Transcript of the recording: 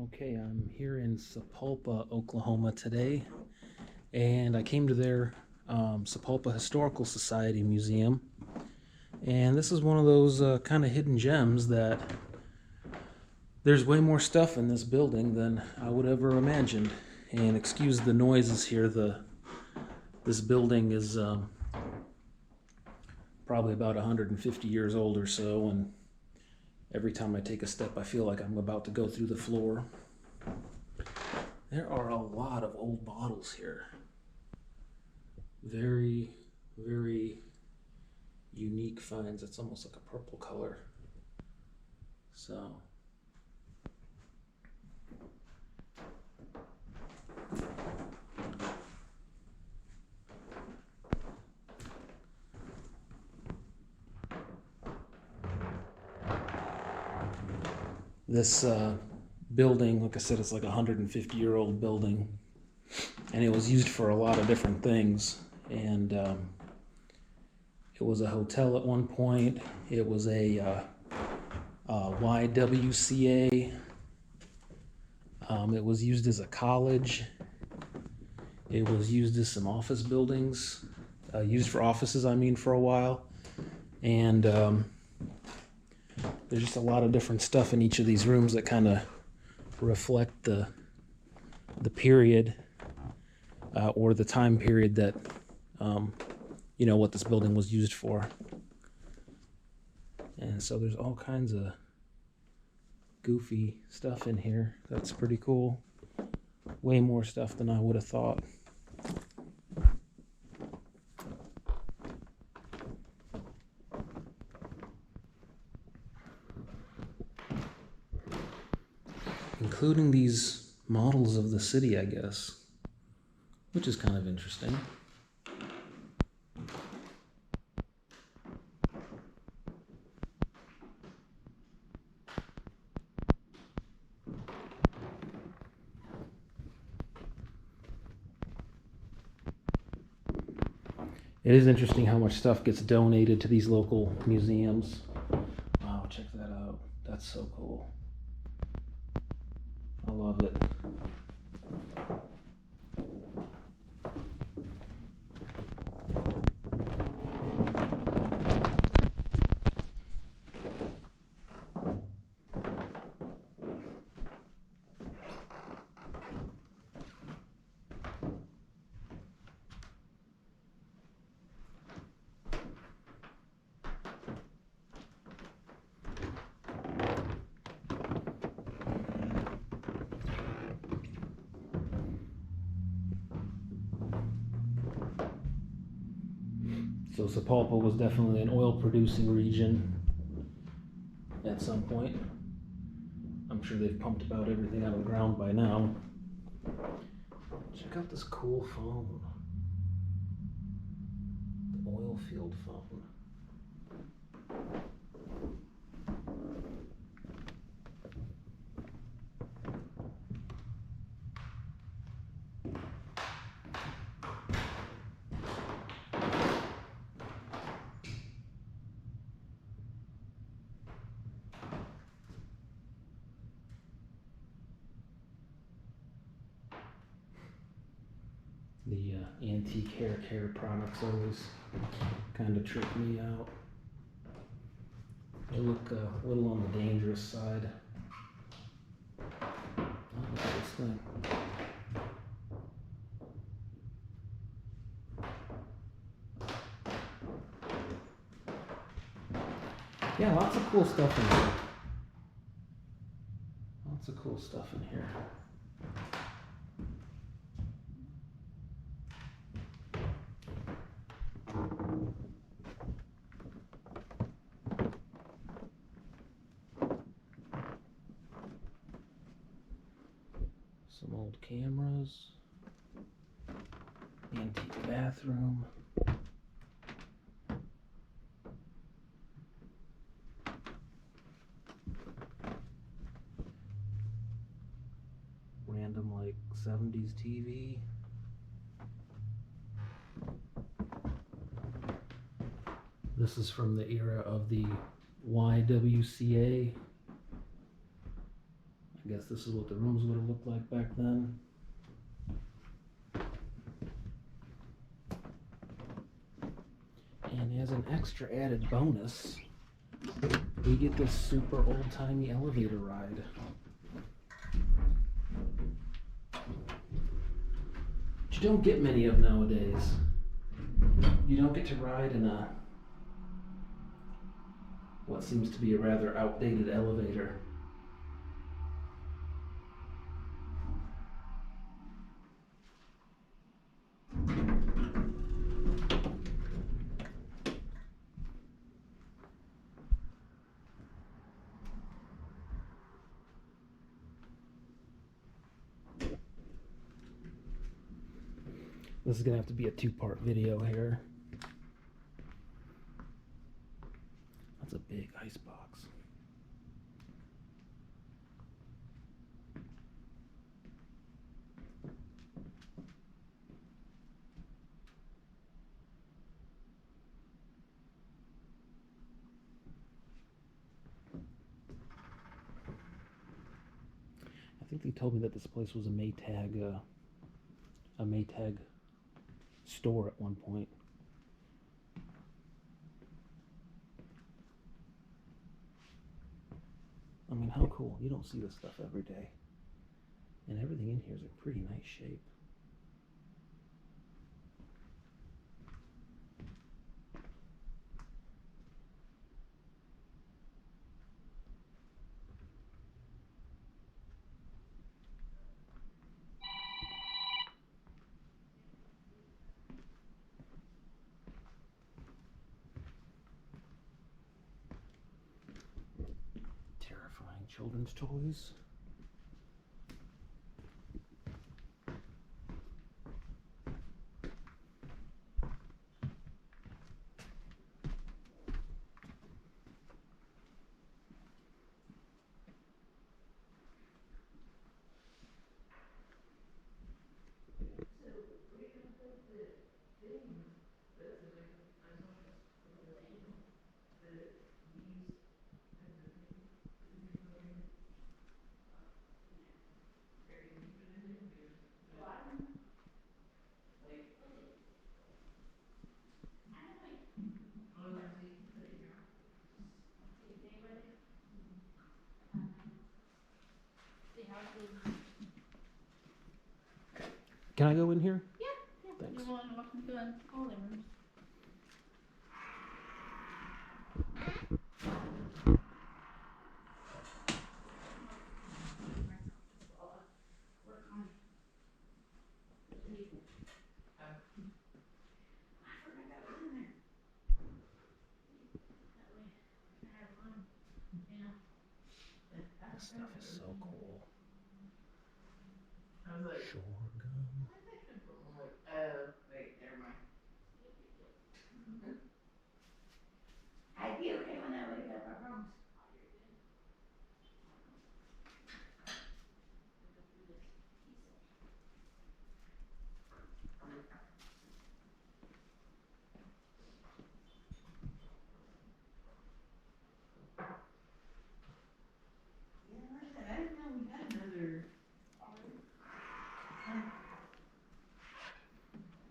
Okay, I'm here in Sapulpa, Oklahoma today, and I came to their Sapulpa Historical Society Museum. And this is one of those kind of hidden gems that there's way more stuff in this building than I would ever imagined. And excuse the noises here, this building is probably about 150 years old or so, and every time I take a step I feel like I'm about to go through the floor. There are a lot of old bottles here. Very, very unique finds. It's almost like a purple color. So, this building, like I said, it's like a 150-year-old building, and it was used for a lot of different things. And it was a hotel at one point. It was a YWCA. It was used as a college. It was used as some office buildings, used for offices, for a while. And there's just a lot of different stuff in each of these rooms that kind of reflect the period or the time period that what this building was used for. And so there's all kinds of goofy stuff in here. That's pretty cool. Way more stuff than I would have thought. Including these models of the city, I guess, which is kind of interesting. It is interesting how much stuff gets donated to these local museums. Wow, check that out. That's so cool. I love it. So Sapulpa was definitely an oil-producing region at some point. I'm sure they've pumped about everything out of the ground by now. Check out this cool phone. The oil field phone. The antique hair care products always kind of trip me out. They look a little on the dangerous side. Oh, look at this thing. Yeah, lots of cool stuff in here. Lots of cool stuff in here. Some old cameras, antique bathroom. Random 70s TV. This is from the era of the YWCA. I guess this is what the rooms would have looked like back then. And as an extra added bonus, we get this super old-timey elevator ride. Which you don't get many of nowadays. You don't get to ride in what seems to be a rather outdated elevator. This is gonna have to be a two-part video here. That's a big ice box. I think they told me that this place was a Maytag store at one point. I mean, how cool. You don't see this stuff every day. And everything in here is in pretty nice shape. Terrifying children's toys. Can I go in here? Yeah. Thanks. You want to walk into all the rooms? This stuff is so cool. I was like, Sure.